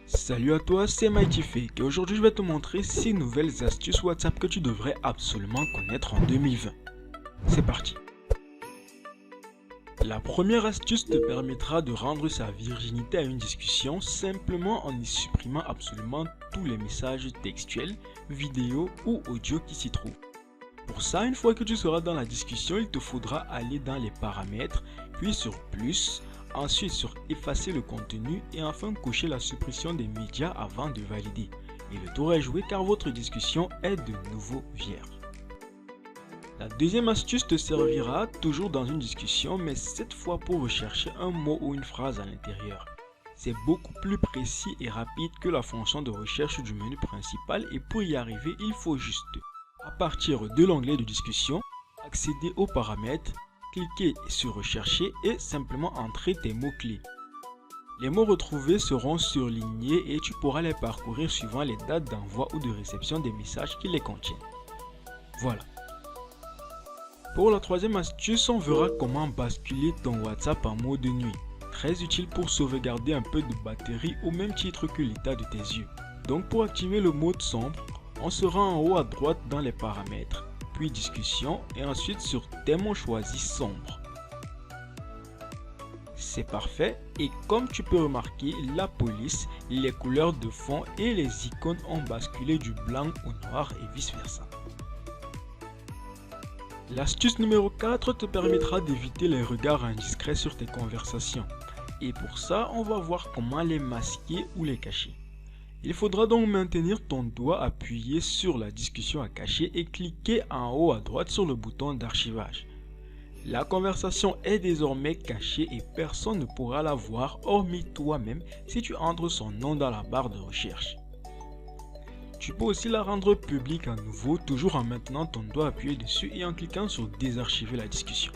Salut à toi, c'est MightyFake et aujourd'hui je vais te montrer 6 nouvelles astuces WhatsApp que tu devrais absolument connaître en 2020. C'est parti. La première astuce te permettra de rendre sa virginité à une discussion simplement en y supprimant absolument tous les messages textuels, vidéos ou audio qui s'y trouvent. Pour ça, une fois que tu seras dans la discussion, il te faudra aller dans les paramètres, puis sur plus, ensuite sur effacer le contenu et enfin cocher la suppression des médias avant de valider. Et le tour est joué car votre discussion est de nouveau vierge. La deuxième astuce te servira toujours dans une discussion mais cette fois pour rechercher un mot ou une phrase à l'intérieur. C'est beaucoup plus précis et rapide que la fonction de recherche du menu principal et pour y arriver il faut juste, à partir de l'onglet de discussion, accéder aux paramètres, cliquer sur rechercher et simplement entrer tes mots-clés. Les mots retrouvés seront surlignés et tu pourras les parcourir suivant les dates d'envoi ou de réception des messages qui les contiennent. Voilà. Pour la troisième astuce, on verra comment basculer ton WhatsApp en mode nuit. Très utile pour sauvegarder un peu de batterie au même titre que l'état de tes yeux. Donc pour activer le mode sombre, on sera en haut à droite dans les paramètres, puis discussion et ensuite sur thème on choisit sombre. C'est parfait et comme tu peux remarquer, la police, les couleurs de fond et les icônes ont basculé du blanc au noir et vice versa. L'astuce numéro 4 te permettra d'éviter les regards indiscrets sur tes conversations. Et pour ça, on va voir comment les masquer ou les cacher. Il faudra donc maintenir ton doigt appuyé sur la discussion à cacher et cliquer en haut à droite sur le bouton d'archivage. La conversation est désormais cachée et personne ne pourra la voir hormis toi-même si tu entres son nom dans la barre de recherche. Tu peux aussi la rendre publique à nouveau, toujours en maintenant ton doigt appuyé dessus et en cliquant sur désarchiver la discussion.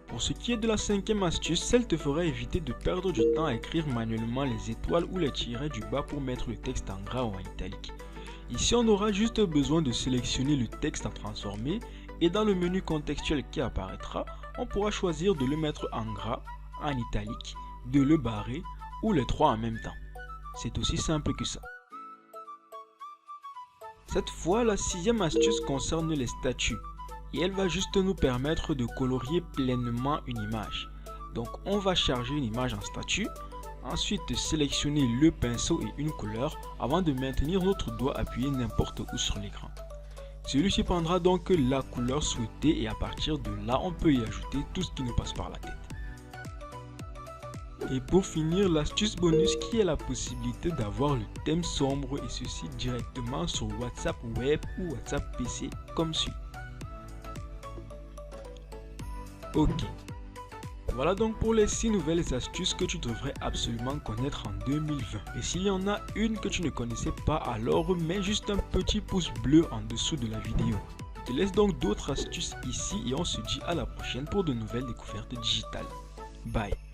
Pour ce qui est de la cinquième astuce, celle te fera éviter de perdre du temps à écrire manuellement les étoiles ou les tirets du bas pour mettre le texte en gras ou en italique. Ici, on aura juste besoin de sélectionner le texte à transformer et dans le menu contextuel qui apparaîtra, on pourra choisir de le mettre en gras, en italique, de le barrer ou les trois en même temps. C'est aussi simple que ça. Cette fois, la sixième astuce concerne les statuts. Et elle va juste nous permettre de colorier pleinement une image. Donc on va charger une image en statut, ensuite sélectionner le pinceau et une couleur avant de maintenir notre doigt appuyé n'importe où sur l'écran. Celui-ci prendra donc la couleur souhaitée et à partir de là on peut y ajouter tout ce qui nous passe par la tête. Et pour finir, l'astuce bonus qui est la possibilité d'avoir le thème sombre et ceci directement sur WhatsApp Web ou WhatsApp PC comme suit. Ok, voilà donc pour les 6 nouvelles astuces que tu devrais absolument connaître en 2020. Et s'il y en a une que tu ne connaissais pas, alors mets juste un petit pouce bleu en dessous de la vidéo. Je te laisse donc d'autres astuces ici et on se dit à la prochaine pour de nouvelles découvertes digitales. Bye.